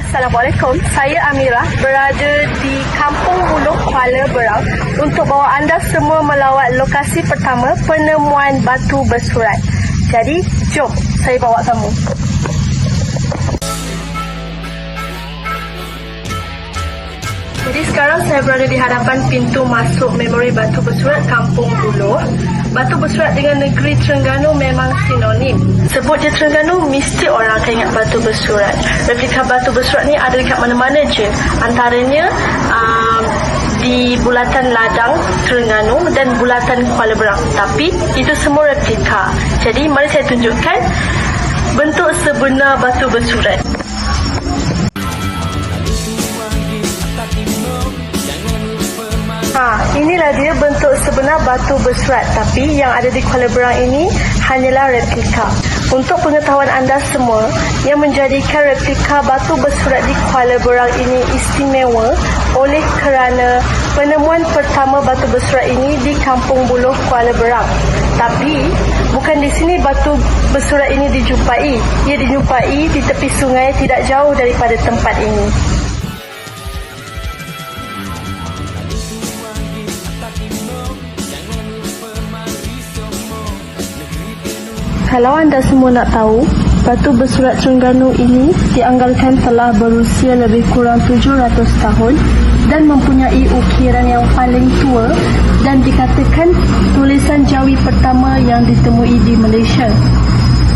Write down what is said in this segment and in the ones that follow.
Assalamualaikum, saya Amirah berada di Kampung Buluh, Kuala Berang untuk bawa anda semua melawat lokasi pertama penemuan batu bersurat. Jadi, jom saya bawa kamu. Jadi sekarang saya berada di hadapan pintu masuk memori batu bersurat Kampung Buluh. Batu bersurat dengan negeri Terengganu memang sinonim. Sebut je Terengganu, mesti orang akan ingat batu bersurat. Replika batu bersurat ni ada dekat mana-mana je. Antaranya di bulatan Ladang, Terengganu dan bulatan Kuala Berang. Tapi itu semua replika. Jadi mari saya tunjukkan bentuk sebenar batu bersurat. Inilah dia bentuk sebenar batu bersurat, tapi yang ada di Kuala Berang ini hanyalah replika. Untuk pengetahuan anda semua, yang menjadikan replika batu bersurat di Kuala Berang ini istimewa oleh kerana penemuan pertama batu bersurat ini di Kampung Buluh, Kuala Berang. Tapi bukan di sini batu bersurat ini dijumpai. Ia dijumpai di tepi sungai tidak jauh daripada tempat ini. Kalau anda semua nak tahu, batu bersurat Terengganu ini dianggarkan telah berusia lebih kurang 700 tahun dan mempunyai ukiran yang paling tua dan dikatakan tulisan Jawi pertama yang ditemui di Malaysia.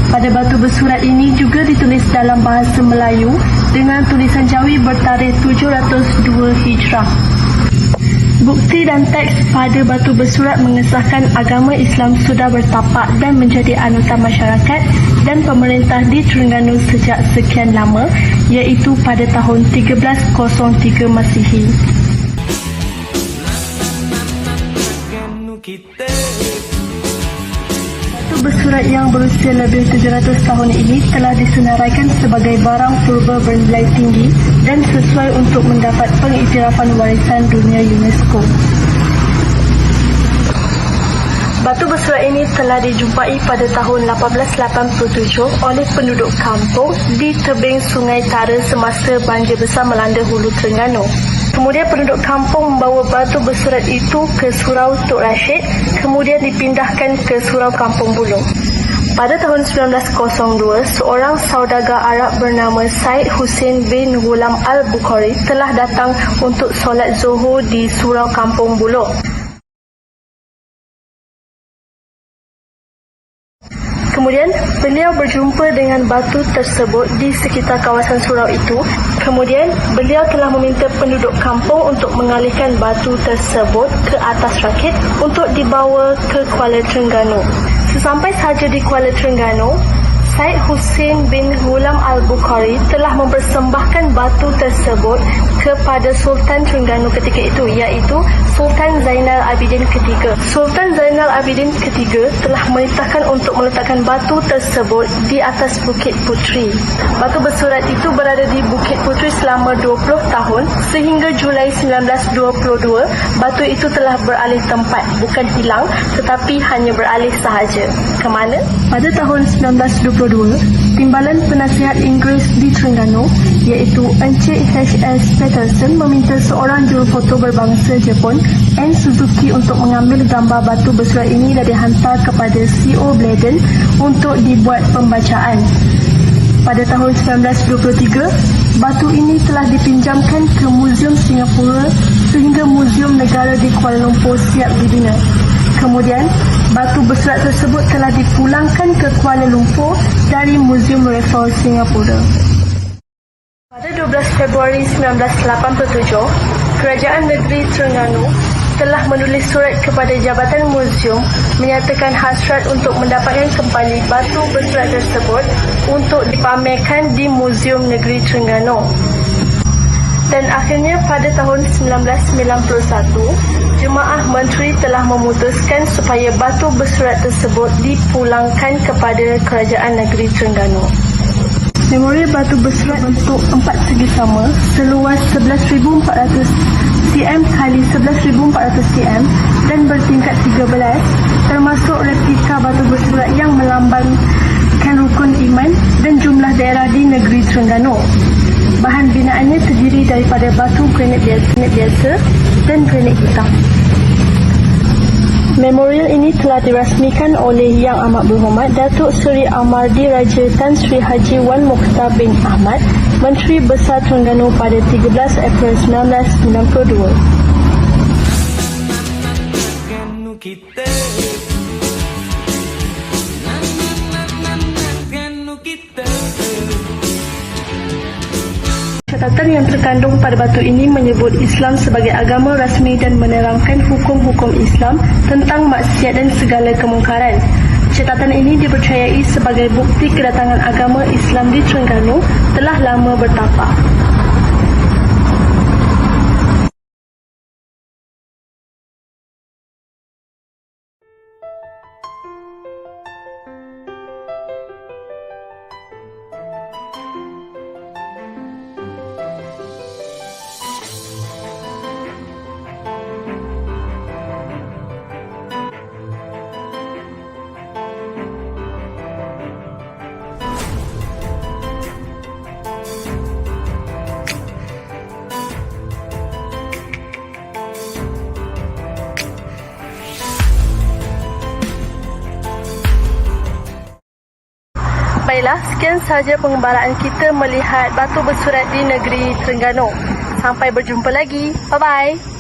Pada batu bersurat ini juga ditulis dalam bahasa Melayu dengan tulisan Jawi bertarikh 702 Hijrah. Bukti dan teks pada batu bersurat mengesahkan agama Islam sudah bertapak dan menjadi anggota masyarakat dan pemerintah di Terengganu sejak sekian lama, iaitu pada tahun 1303 Masihi. Batu bersurat yang berusia lebih 700 tahun ini telah disenaraikan sebagai barang purba bernilai tinggi dan sesuai untuk mendapat pengiktirafan warisan dunia UNESCO. Batu bersurat ini telah dijumpai pada tahun 1887 oleh penduduk kampung di tebing Sungai Tara semasa banjir besar melanda hulu Terengganu. Kemudian penduduk kampung membawa batu bersurat itu ke Surau Tok Rashid, kemudian dipindahkan ke Surau Kampung Buluh. Pada tahun 1902, seorang saudagar Arab bernama Said Hussein bin Ghulam Al-Bukhari telah datang untuk solat Zuhur di Surau Kampung Buluh. Kemudian, beliau berjumpa dengan batu tersebut di sekitar kawasan surau itu. Kemudian, beliau telah meminta penduduk kampung untuk mengalihkan batu tersebut ke atas rakit untuk dibawa ke Kuala Terengganu. Sesampai sahaja di Kuala Terengganu, Said Hussein bin Ghulam Al-Bukhari telah mempersembahkan batu tersebut kepada Sultan Terengganu ketika itu, iaitu Sultan Zainal Abidin III. Sultan Zainal Abidin III telah memerintahkan untuk meletakkan batu tersebut di atas Bukit Puteri. Batu bersurat itu berada di Bukit Puteri selama 20 tahun sehingga Julai 1922, batu itu telah beralih tempat, bukan hilang tetapi hanya beralih sahaja. Ke mana? Pada tahun 1922, Timbalan Penasihat Inggeris di Terengganu, iaitu Encik H.S. Patterson, meminta seorang jurufoto berbangsa Jepun, N. Suzuki, untuk mengambil gambar batu bersurat ini dan dihantar kepada C.O. Bladen untuk dibuat pembacaan. Pada tahun 1923, batu ini telah dipinjamkan ke Muzium Singapura sehingga Muzium Negara di Kuala Lumpur siap dibina. Kemudian, batu bersurat tersebut telah dipulangkan ke Kuala Lumpur dari Muzium Raffles Singapura. Pada 12 Februari 1987, Kerajaan Negeri Terengganu telah menulis surat kepada Jabatan Muzium menyatakan hasrat untuk mendapatkan kembali batu bersurat tersebut untuk dipamerkan di Muzium Negeri Terengganu. Dan akhirnya pada tahun 1991, Jemaah Menteri telah memutuskan supaya batu bersurat tersebut dipulangkan kepada Kerajaan Negeri Terengganu. Memori batu bersurat bentuk empat segi sama seluas 11,400 cm kali 11,400 cm dan bertingkat 13, termasuk replika batu bersurat yang melambangkan rukun iman dan jumlah daerah di negeri Terengganu. Bahan binaannya terdiri daripada batu granit biasa dan granit hitam. Memorial ini telah dirasmikan oleh Yang Amat Berhormat Datuk Seri Amardi Raja Tan Sri Haji Wan Mokhtar bin Ahmad, Menteri Besar Terengganu pada 13 April 1992. Catatan yang terkandung pada batu ini menyebut Islam sebagai agama rasmi dan menerangkan hukum-hukum Islam tentang maksiat dan segala kemungkaran. Catatan ini dipercayai sebagai bukti kedatangan agama Islam di Terengganu telah lama bertapak. Baiklah, sekian sahaja pengembaraan kita melihat batu bersurat di negeri Terengganu. Sampai berjumpa lagi. Bye-bye.